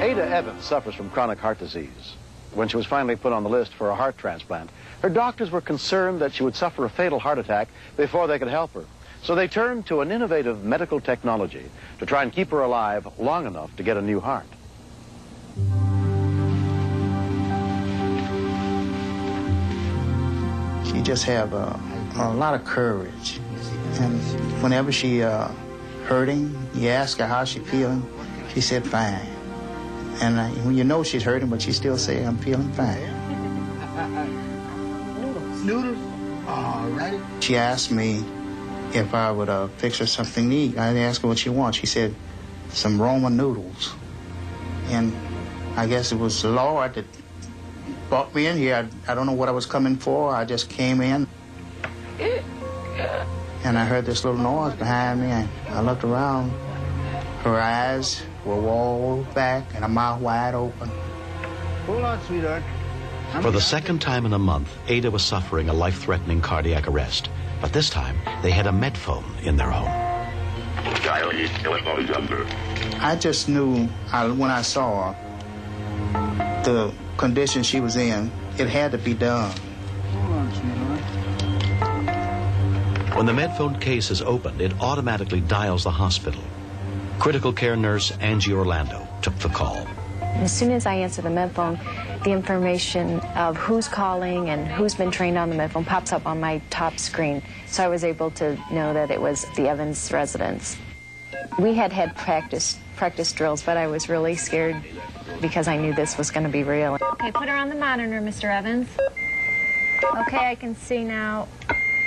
Ada Evans suffers from chronic heart disease. When she was finally put on the list for a heart transplant, her doctors were concerned that she would suffer a fatal heart attack before they could help her. So they turned to an innovative medical technology to try and keep her alive long enough to get a new heart. She just have a lot of courage. And whenever she hurting, you ask her how she feeling, she said fine. And when you know she's hurting, but she still say, I'm feeling fine. Noodles? All right. She asked me if I would fix her something to eat. I asked her what she wants. She said, some Roman noodles. And I guess it was the Lord that brought me in here. I don't know what I was coming for. I just came in. And I heard this little noise behind me, and I looked around. Her eyes were walled back and her mouth wide open. Hold on, sweetheart. For the second time in a month, Ada was suffering a life-threatening cardiac arrest. But this time, they had a medphone in their home. I just knew when I saw her, the condition she was in, it had to be done. Hold on, sweetheart. When the medphone case is opened, it automatically dials the hospital. Critical care nurse Angie Orlando took the call. As soon as I answer the medphone, the information of who's calling and who's been trained on the medphone pops up on my top screen. So I was able to know that it was the Evans residence. We had practice drills, but I was really scared because I knew this was going to be real. Okay, put her on the monitor, Mr. Evans. Okay, I can see now.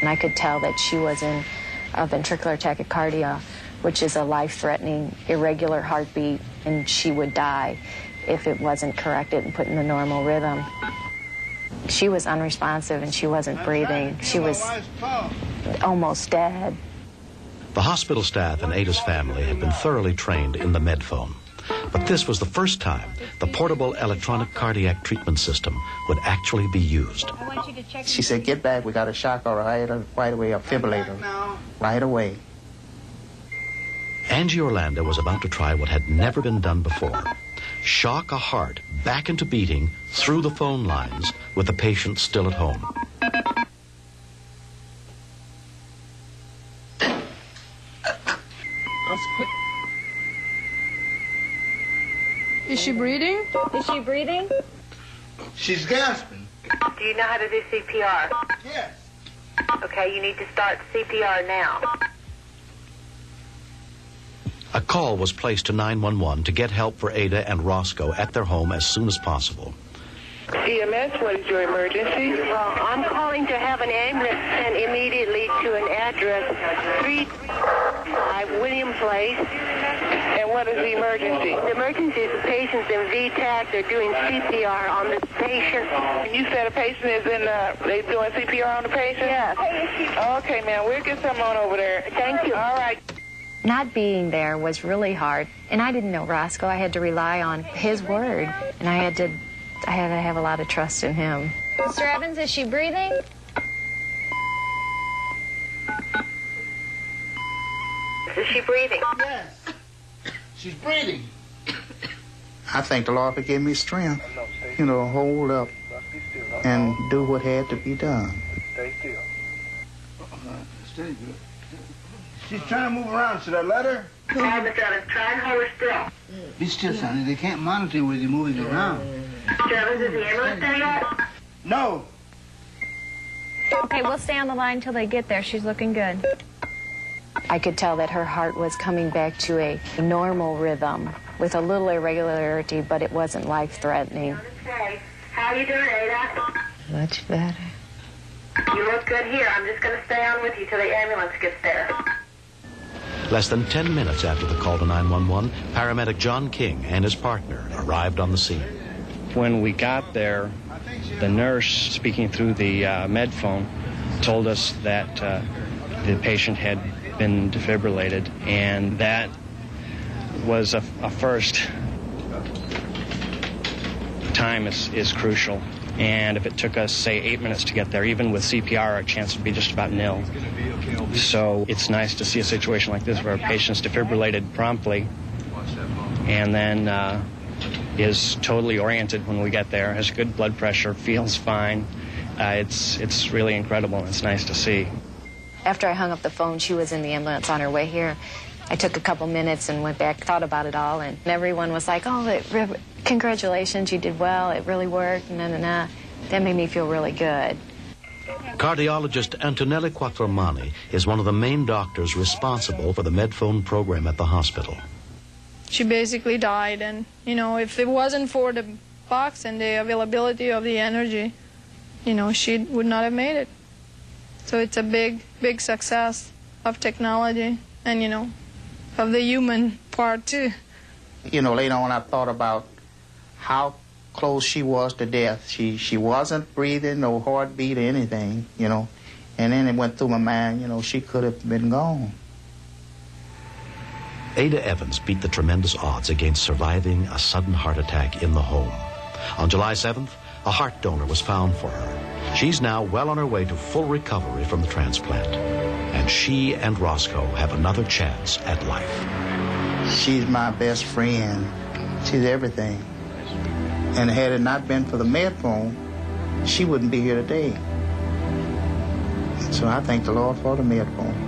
And I could tell that she was in a ventricular tachycardia, which is a life-threatening, irregular heartbeat, and she would die if it wasn't corrected and put in the normal rhythm. She was unresponsive and she wasn't breathing. She was almost dead. The hospital staff and Ada's family had been thoroughly trained in the medphone. But this was the first time the portable electronic cardiac treatment system would actually be used. I want you to check. She said, get back, we got a shock or right away, a defibrillator, right away. Angie Orlando was about to try what had never been done before. Shock a heart back into beating through the phone lines with the patient still at home. Is she breathing? Is she breathing? She's gasping. Do you know how to do CPR? Yes. Okay, you need to start CPR now. A call was placed to 911 to get help for Ada and Roscoe at their home as soon as possible. EMS, what is your emergency? Well, I'm calling to have an ambulance sent immediately to an address 335 William Place. And what is the emergency? The emergency is the patient's in VTAC. They're doing CPR on the patient. You said a patient is they doing CPR on the patient? Yes. Okay, man, we'll get someone on over there. Thank you. All right. Not being there was really hard, and I didn't know Roscoe. I had to rely on his word, and I had to have a lot of trust in him. Mr. Evans, is she breathing? Is she breathing? Yes. She's breathing. I thank the Lord for giving me strength, hold up and do what had to be done. Stay still. Stay good. She's trying to move around. Should I let her? Try and hold her still. Be still, Sonny. They can't monitor with you moving around. Mr. Evans, is the ambulance there yet? No. Okay, we'll stay on the line till they get there. She's looking good. I could tell that her heart was coming back to a normal rhythm with a little irregularity, but it wasn't life-threatening. How are you doing, Ada? Much better. You look good here. I'm just going to stay on with you till the ambulance gets there. Less than 10 minutes after the call to 911, paramedic John King and his partner arrived on the scene. When we got there, the nurse, speaking through the medphone, told us that the patient had been defibrillated, and that was a first. Time is crucial, and if it took us, say, 8 minutes to get there, even with CPR, our chance would be just about nil. So it's nice to see a situation like this where a patient's defibrillated promptly, and then is totally oriented when we get there, has good blood pressure, feels fine. It's really incredible, and it's nice to see. After I hung up the phone, she was in the ambulance on her way here. I took a couple minutes and went back, thought about it all, and everyone was like, oh, congratulations, you did well, it really worked, That made me feel really good. Cardiologist Antonella Quattromani is one of the main doctors responsible for the Medphone program at the hospital. She basically died, and, if it wasn't for the box and the availability of the energy, she would not have made it. So it's a big, big success of technology and, of the human part, too. Later on I thought about how close she was to death. She wasn't breathing, no heartbeat or anything, And then it went through my mind, she could have been gone. Ada Evans beat the tremendous odds against surviving a sudden heart attack in the home. On July 7th, a heart donor was found for her. She's now well on her way to full recovery from the transplant. And she and Roscoe have another chance at life. She's my best friend. She's everything. And had it not been for the Medphone, she wouldn't be here today. So I thank the Lord for the Medphone.